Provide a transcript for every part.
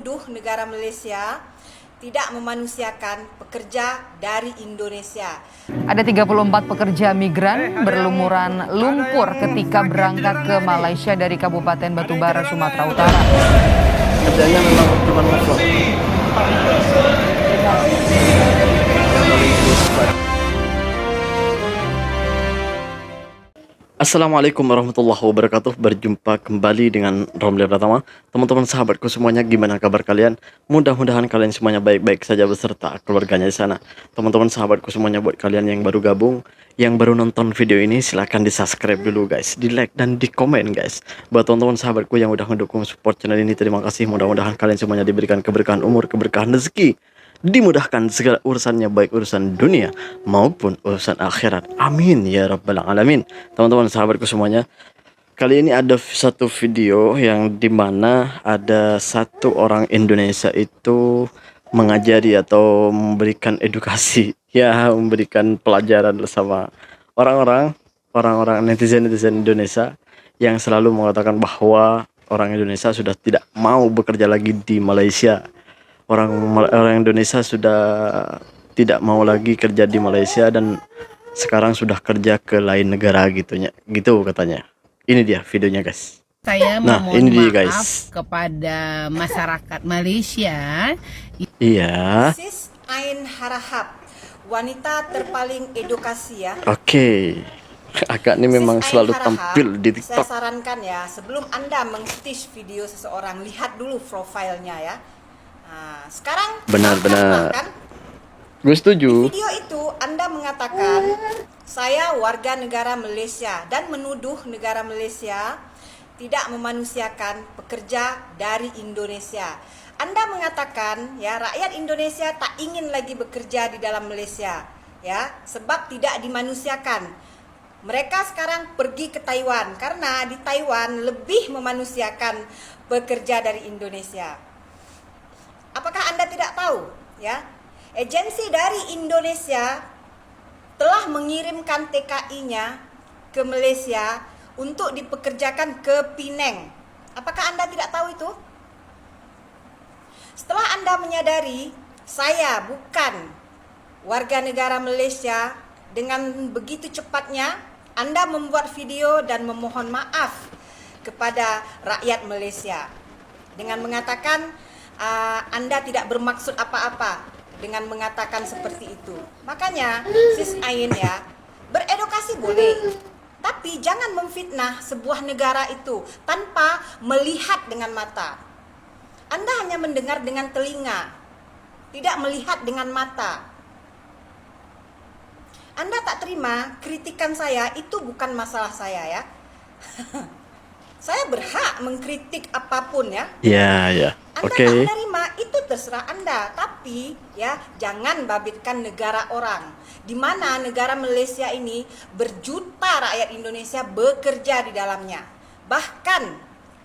menuduh negara Malaysia tidak memanusiakan pekerja dari Indonesia. Ada 34 pekerja migran berlumuran lumpur ketika berangkat ke Malaysia dari Kabupaten Batubara, Sumatera Utara. Kerjanya memang cuma ngevlog. Assalamualaikum warahmatullahi wabarakatuh. Berjumpa kembali dengan Romli Pratama. Teman-teman sahabatku semuanya, gimana kabar kalian? Mudah-mudahan kalian semuanya baik-baik saja beserta keluarganya di sana. Teman-teman sahabatku semuanya, buat kalian yang baru gabung, yang baru nonton video ini, silahkan di subscribe dulu guys, di like dan di komen guys. Buat teman-teman sahabatku yang udah mendukung support channel ini, terima kasih. Mudah-mudahan kalian semuanya diberikan keberkahan umur, keberkahan rezeki, dimudahkan segala urusannya, baik urusan dunia maupun urusan akhirat. Amin ya rabbal alamin. Teman-teman sahabatku semuanya, kali ini ada satu video yang dimana ada satu orang Indonesia itu mengajari atau memberikan edukasi, ya, memberikan pelajaran bersama orang-orang netizen Indonesia yang selalu mengatakan bahwa orang Indonesia sudah tidak mau bekerja lagi di Malaysia. Orang Indonesia sudah tidak mau lagi kerja di Malaysia dan sekarang sudah kerja ke lain negara gitu katanya. Ini dia videonya guys. Saya Nah, memohon ini dia, maaf guys. kepada masyarakat Malaysia. Iya. Sis Ain Harahap, wanita terpaling edukasi ya. Oke. Agak ini memang Sis Ain selalu Harahap, tampil di Saya TikTok. sarankan ya, sebelum Anda mengstish video seseorang, lihat dulu profilnya ya. Nah, sekarang Benar-benar. kan? Gue Di setuju. video itu Anda mengatakan saya warga negara Malaysia dan menuduh negara Malaysia tidak memanusiakan pekerja dari Indonesia. Anda mengatakan ya, rakyat Indonesia tak ingin lagi bekerja di dalam Malaysia ya, sebab tidak dimanusiakan. Mereka sekarang pergi ke Taiwan karena di Taiwan lebih memanusiakan bekerja dari Indonesia. Apakah Anda tidak tahu ya? Agensi dari Indonesia telah mengirimkan TKI-nya ke Malaysia untuk dipekerjakan ke Penang. Apakah Anda tidak tahu itu? Setelah Anda menyadari saya bukan warga negara Malaysia, dengan begitu cepatnya Anda membuat video dan memohon maaf kepada rakyat Malaysia dengan mengatakan Anda tidak bermaksud apa-apa dengan mengatakan seperti itu. Makanya Sis Ain ya, beredukasi boleh, tapi jangan memfitnah sebuah negara itu tanpa melihat dengan mata. Anda hanya mendengar dengan telinga, tidak melihat dengan mata. Anda tak terima kritikan saya, itu bukan masalah saya ya. Saya berhak mengkritik apapun ya. Ya. Anda Oke. tak menerima, itu terserah Anda. Tapi ya, jangan babitkan negara orang. Di mana negara Malaysia ini berjuta rakyat Indonesia bekerja di dalamnya. Bahkan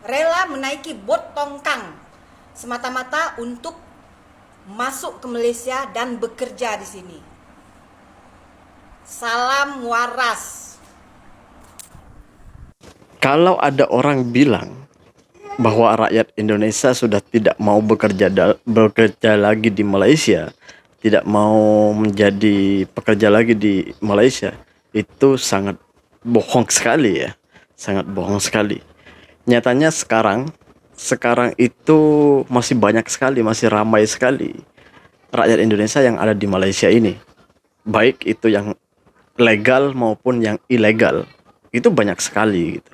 rela menaiki bot tongkang semata-mata untuk masuk ke Malaysia dan bekerja di sini. Salam waras. Kalau ada orang bilang bahwa rakyat Indonesia sudah tidak mau bekerja lagi di Malaysia, tidak mau menjadi pekerja lagi di Malaysia, itu sangat bohong sekali ya. Sangat bohong sekali. Nyatanya sekarang itu masih banyak sekali, masih ramai sekali rakyat Indonesia yang ada di Malaysia ini. Baik itu yang legal maupun yang ilegal. Itu banyak sekali gitu.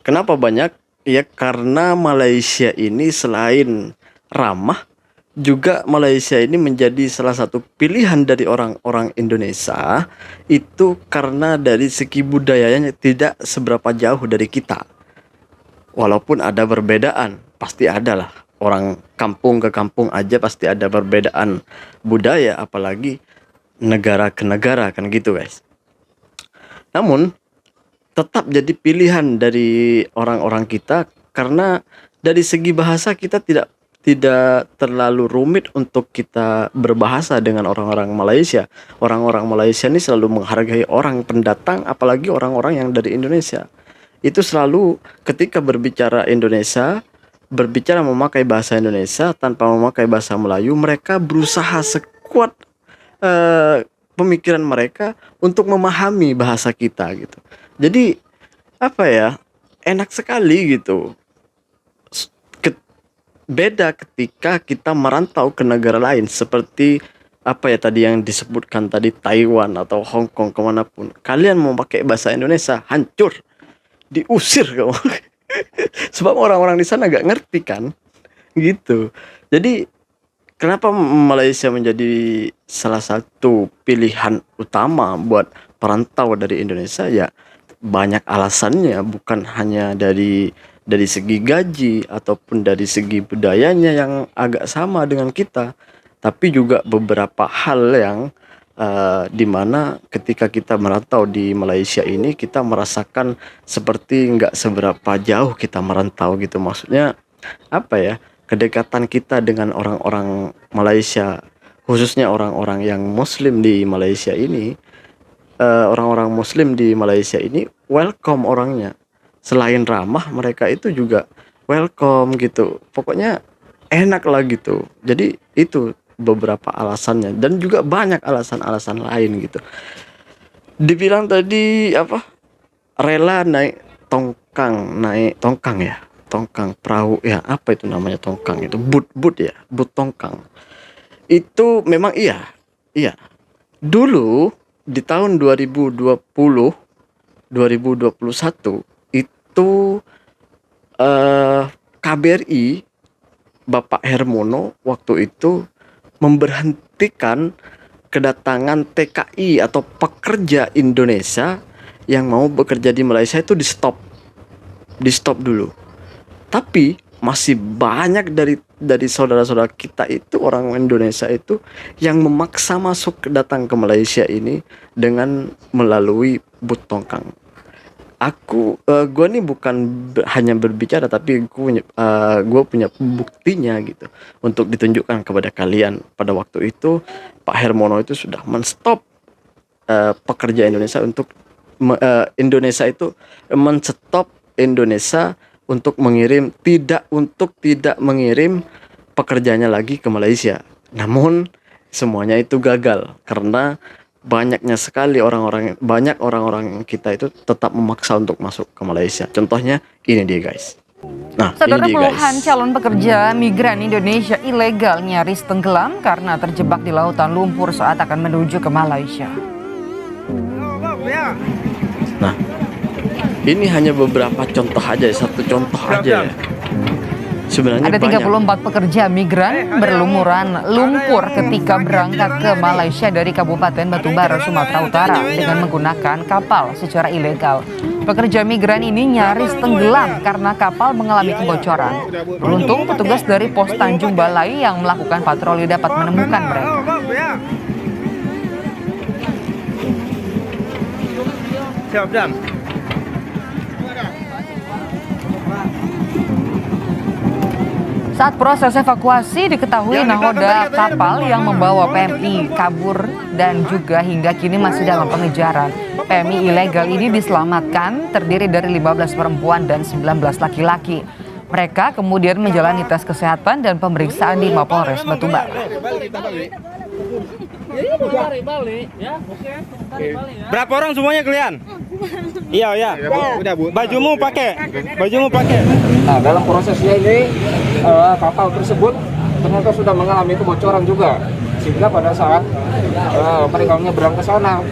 Kenapa banyak? Ya karena Malaysia ini selain ramah, juga Malaysia ini menjadi salah satu pilihan dari orang-orang Indonesia itu karena dari segi budayanya tidak seberapa jauh dari kita. Walaupun ada perbedaan, pasti ada lah. Orang kampung ke kampung aja pasti ada perbedaan budaya, apalagi negara ke negara kan gitu guys. Namun tetap jadi pilihan dari orang-orang kita karena dari segi bahasa kita tidak terlalu rumit untuk kita berbahasa dengan orang-orang Malaysia. Orang-orang Malaysia ini selalu menghargai orang pendatang, apalagi orang-orang yang dari Indonesia. Itu selalu ketika berbicara Indonesia, berbicara memakai bahasa Indonesia tanpa memakai bahasa Melayu, mereka berusaha sekuat pemikiran mereka untuk memahami bahasa kita gitu. Jadi apa ya, enak sekali gitu. S- ke- Beda ketika kita merantau ke negara lain seperti apa ya tadi yang disebutkan tadi, Taiwan atau Hong Kong, kemanapun kalian mau pakai bahasa Indonesia, hancur, diusir kamu. Sebab orang-orang di sana gak ngerti kan, gitu. Jadi kenapa Malaysia menjadi salah satu pilihan utama buat perantau dari Indonesia? Ya banyak alasannya, bukan hanya dari segi gaji ataupun dari segi budayanya yang agak sama dengan kita, tapi juga beberapa hal yang dimana ketika kita merantau di Malaysia ini kita merasakan seperti nggak seberapa jauh kita merantau gitu. Maksudnya apa ya, kedekatan kita dengan orang-orang Malaysia, khususnya orang-orang yang Muslim di Malaysia ini, orang-orang Muslim di Malaysia ini welcome orangnya. Selain ramah, mereka itu juga welcome gitu. Pokoknya enak lah gitu. Jadi itu beberapa alasannya dan juga banyak alasan-alasan lain gitu. Dibilang tadi apa? Rela naik tongkang ya. Tongkang perahu ya, apa itu namanya tongkang itu? But ya, but tongkang. Itu memang iya. Iya. Dulu di tahun 2021 itu KBRI Bapak Hermono waktu itu memberhentikan kedatangan TKI atau pekerja Indonesia yang mau bekerja di Malaysia, itu di stop dulu. Tapi masih banyak dari saudara-saudara kita itu, orang Indonesia itu, yang memaksa masuk datang ke Malaysia ini dengan melalui but tongkang. Gue nih bukan hanya berbicara, tapi gue punya buktinya gitu untuk ditunjukkan kepada kalian. Pada waktu itu Pak Hermono itu sudah menstop pekerja Indonesia untuk Indonesia itu menstop Indonesia untuk tidak mengirim pekerjanya lagi ke Malaysia. Namun semuanya itu gagal karena banyak orang-orang kita itu tetap memaksa untuk masuk ke Malaysia. Contohnya ini dia guys. Nah, Saudara, ini dia puluhan guys. calon pekerja migran Indonesia ilegal nyaris tenggelam karena terjebak di lautan lumpur saat akan menuju ke Malaysia. Nah, ini hanya beberapa contoh aja, satu contoh aja ya. Sebenarnya Ada banyak. 34 pekerja migran berlumuran lumpur ketika berangkat ke Malaysia dari Kabupaten Batubara, Sumatera Utara dengan menggunakan kapal secara ilegal. Pekerja migran ini nyaris tenggelam karena kapal mengalami kebocoran. Beruntung petugas dari Pos Tanjung Balai yang melakukan patroli dapat menemukan mereka. Siap, Dam. Saat proses evakuasi diketahui nahoda kapal yang membawa PMI kabur dan juga hingga kini masih dalam pengejaran. PMI ilegal ini diselamatkan terdiri dari 15 perempuan dan 19 laki-laki. Mereka kemudian menjalani tes kesehatan dan pemeriksaan di Mapolres Batubara. Berapa orang semuanya kalian? Iya, ya. Bajumu pakai. Nah, dalam prosesnya ini kapal tersebut ternyata sudah mengalami kebocoran juga, sehingga pada saat mereka menyeberang ke sana,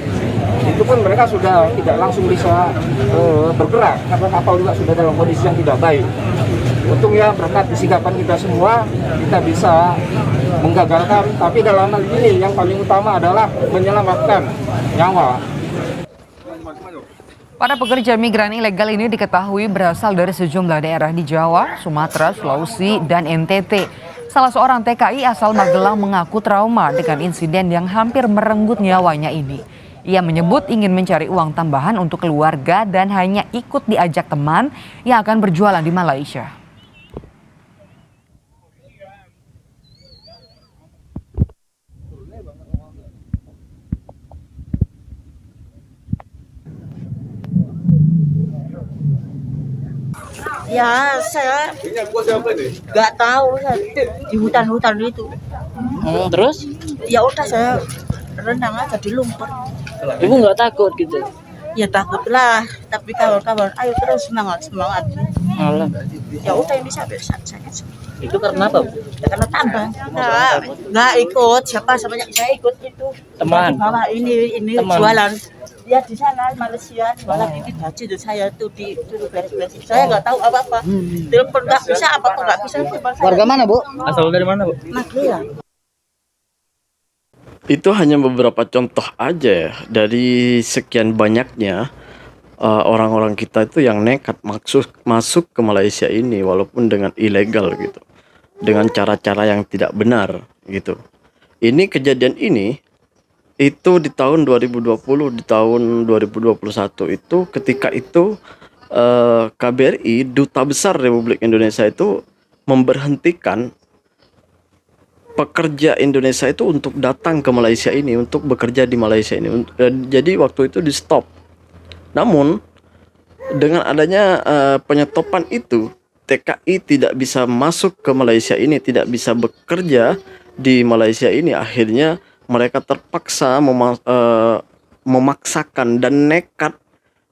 itu pun mereka sudah tidak langsung bisa bergerak karena kapal juga sudah dalam kondisi yang tidak baik. Untungnya berkat kesigapan kita semua, kita bisa menggagalkan, tapi dalam hal ini yang paling utama adalah menyelamatkan nyawa. Para pekerja migran ilegal ini diketahui berasal dari sejumlah daerah di Jawa, Sumatera, Sulawesi, dan NTT. Salah seorang TKI asal Magelang mengaku trauma dengan insiden yang hampir merenggut nyawanya ini. Ia menyebut ingin mencari uang tambahan untuk keluarga dan hanya ikut diajak teman yang akan berjualan di Malaysia. Ya, saya nggak tahu saya di hutan-hutan itu. Terus Ya udah saya renang aja di lumpur. ibu nggak takut gitu? Ya takutlah, tapi kawan-kawan, ayo terus semangat semangat. Alah, Ya udah ini sampai saya. itu karena apa, Bu? Ya, karena tambang. Nggak ikut, siapa sebanyak saya ikut itu. Teman. Di bawah ini Teman. jualan. Ya di sana Malaysia jualan ini gaji tuh saya tuh di beres-beres. Saya nggak tahu apa-apa. Telepon nggak bisa, apa kok nggak bisa. Warga mana, Bu? Asal dari mana, Bu? Magelang. Itu hanya beberapa contoh aja ya dari sekian banyaknya orang-orang kita itu yang nekat masuk ke Malaysia ini walaupun dengan ilegal gitu. Dengan cara-cara yang tidak benar gitu. Ini kejadian ini itu di tahun 2020, di tahun 2021 itu ketika itu KBRI Duta Besar Republik Indonesia itu memberhentikan pekerja Indonesia itu untuk datang ke Malaysia ini, untuk bekerja di Malaysia ini. Jadi waktu itu di stop. Namun dengan adanya penyetopan itu, TKI tidak bisa masuk ke Malaysia ini, tidak bisa bekerja di Malaysia ini. Akhirnya mereka terpaksa memaksakan dan nekat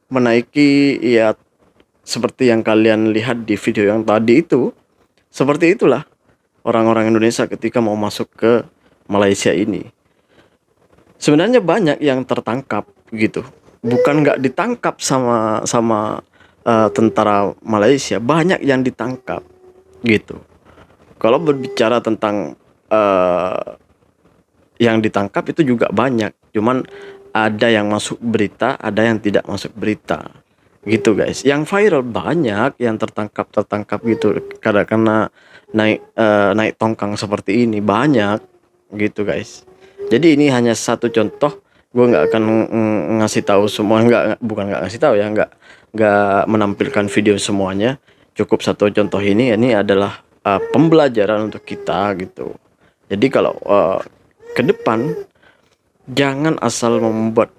menaiki, ya seperti yang kalian lihat di video yang tadi itu. Seperti itulah orang-orang Indonesia ketika mau masuk ke Malaysia ini. Sebenarnya banyak yang tertangkap gitu. Bukan nggak ditangkap sama tentara Malaysia, banyak yang ditangkap gitu. Kalau berbicara tentang yang ditangkap itu juga banyak. Cuman ada yang masuk berita, ada yang tidak masuk berita. Gitu guys. Yang viral banyak yang tertangkap gitu karena naik tongkang seperti ini banyak gitu guys. Jadi ini hanya satu contoh. Gue nggak akan ngasih tahu semua, bukan nggak ngasih tahu ya, nggak menampilkan video semuanya. Cukup satu contoh ini adalah pembelajaran untuk kita gitu. Jadi kalau ke depan jangan asal membuat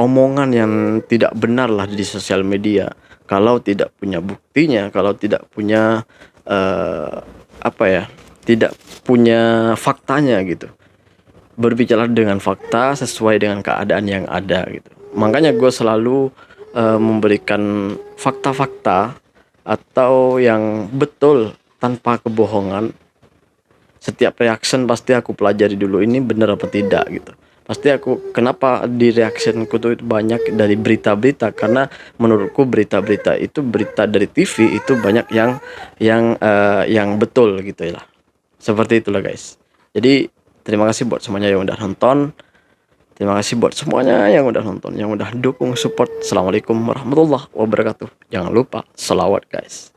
omongan yang tidak benar lah di sosial media. Kalau tidak punya buktinya, kalau tidak punya tidak punya faktanya gitu. Berbicara dengan fakta sesuai dengan keadaan yang ada gitu. Makanya gue selalu memberikan fakta-fakta atau yang betul tanpa kebohongan. Setiap reaction pasti aku pelajari dulu ini benar apa tidak gitu. Pasti kenapa di reactionku tuh itu banyak dari berita-berita, karena menurutku berita-berita itu, berita dari TV itu banyak yang betul gitu ya lah. Seperti itulah guys. Jadi terima kasih buat semuanya yang udah nonton. Terima kasih buat semuanya yang udah nonton, yang udah dukung support. Assalamualaikum warahmatullahi wabarakatuh. Jangan lupa selawat guys.